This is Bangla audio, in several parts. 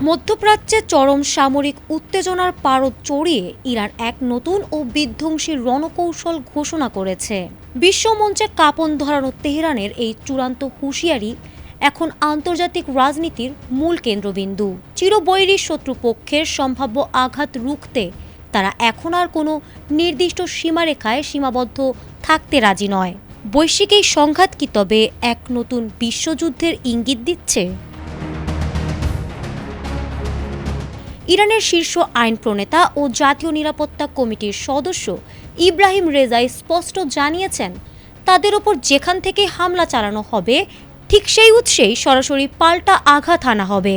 মধ্যপ্রাচ্যে চরম সামরিক উত্তেজনার পারদ চড়িয়ে ইরান এক নতুন ও বিধ্বংসী রণকৌশল ঘোষণা করেছে। বিশ্বমঞ্চে কাঁপন ধরানো তেহরানের এই চূড়ান্ত হুঁশিয়ারি এখন আন্তর্জাতিক রাজনীতির মূল কেন্দ্রবিন্দু। চিরবৈরী শত্রুপক্ষের সম্ভাব্য আঘাত রুখতে তারা এখন আর কোনো নির্দিষ্ট সীমারেখায় সীমাবদ্ধ থাকতে রাজি নয়। বৈশ্বিক এই সংঘাত কি তবে এক নতুন বিশ্বযুদ্ধের ইঙ্গিত দিচ্ছে? ইরানের শীর্ষ আইন প্রণেতা ও জাতীয় নিরাপত্তা কমিটির সদস্য ইব্রাহিম রেজাই স্পষ্ট জানিয়েছেন, তাদের ওপর যেখান থেকে হামলা চালানো হবে ঠিক সেই উৎসেই সরাসরি পাল্টা আঘাত হানা হবে।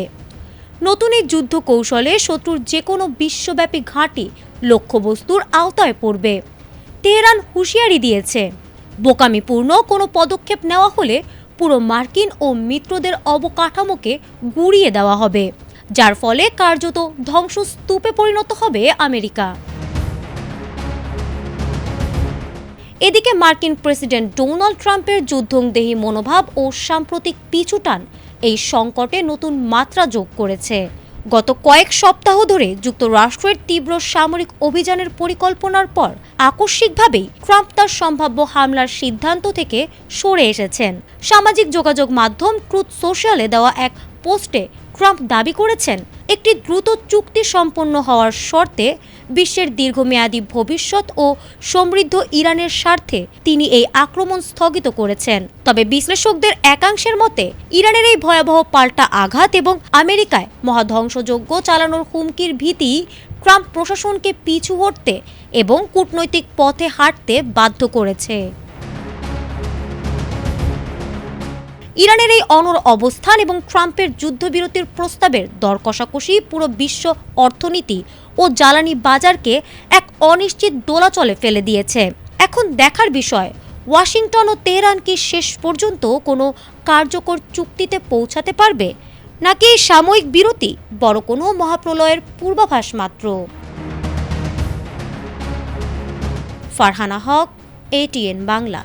নতুন এই যুদ্ধ কৌশলে শত্রুর যে কোনো বিশ্বব্যাপী ঘাঁটি লক্ষ্যবস্তুর আওতায় পড়বে। তেহরান হুঁশিয়ারি দিয়েছে, বোকামিপূর্ণ কোনো পদক্ষেপ নেওয়া হলে পুরো মার্কিন ও মিত্রদের অবকাঠামোকে গুঁড়িয়ে দেওয়া হবে, যার ফলে কার্যত ধ্বংসস্তূপে পরিণত হবে আমেরিকা। এদিকে মার্কিন প্রেসিডেন্ট ডোনাল্ড ট্রাম্পের যুদ্ধংদেহী মনোভাব ও সাম্প্রতিক পিছুটান এই সংকটে নতুন মাত্রা যোগ করেছে। গত কয়েক সপ্তাহ ধরে যুক্তরাষ্ট্রের তীব্র সামরিক অভিযানের পরিকল্পনার পর আকস্মিকভাবেই ট্রাম্প তার সম্ভাব্য হামলার সিদ্ধান্ত থেকে সরে এসেছেন। সামাজিক যোগাযোগ মাধ্যম ট্রুথ সোশ্যালে দেওয়া এক পোস্টে ট্রাম্প দাবি করেছেন, একটি দ্রুত চুক্তি সম্পন্ন হওয়ার শর্তে বিশ্বের দীর্ঘমেয়াদী ভবিষ্যৎ ও সমৃদ্ধ ইরানের স্বার্থে তিনি এই আক্রমণ স্থগিত করেছেন। তবে বিশ্লেষকদের একাংশের মতে ইরানের এই ভয়াবহ পাল্টা আঘাত এবং আমেরিকায় মহাধ্বংসযজ্ঞ চালানোর হুমকির ভীতি ট্রাম্প প্রশাসনকে পিছু হটতে এবং কূটনৈতিক পথে হাঁটতে বাধ্য করেছে। ইরানের এই অনড় অবস্থান এবং ট্রাম্পের যুদ্ধবিরতির প্রস্তাবের দর কষাকষি পুরো বিশ্ব অর্থনীতি ও জ্বালানি বাজারকে এক অনিশ্চিত দোলাচলে ফেলে দিয়েছে। এখন দেখার বিষয়, ওয়াশিংটন ও তেহরান কি শেষ পর্যন্ত কোনো কার্যকর চুক্তিতে পৌঁছাতে পারবে, নাকি এই সাময়িক বিরতি বড় কোনো মহাপ্রলয়ের পূর্বাভাস মাত্র? ফারহানা হক, ATN বাংলা।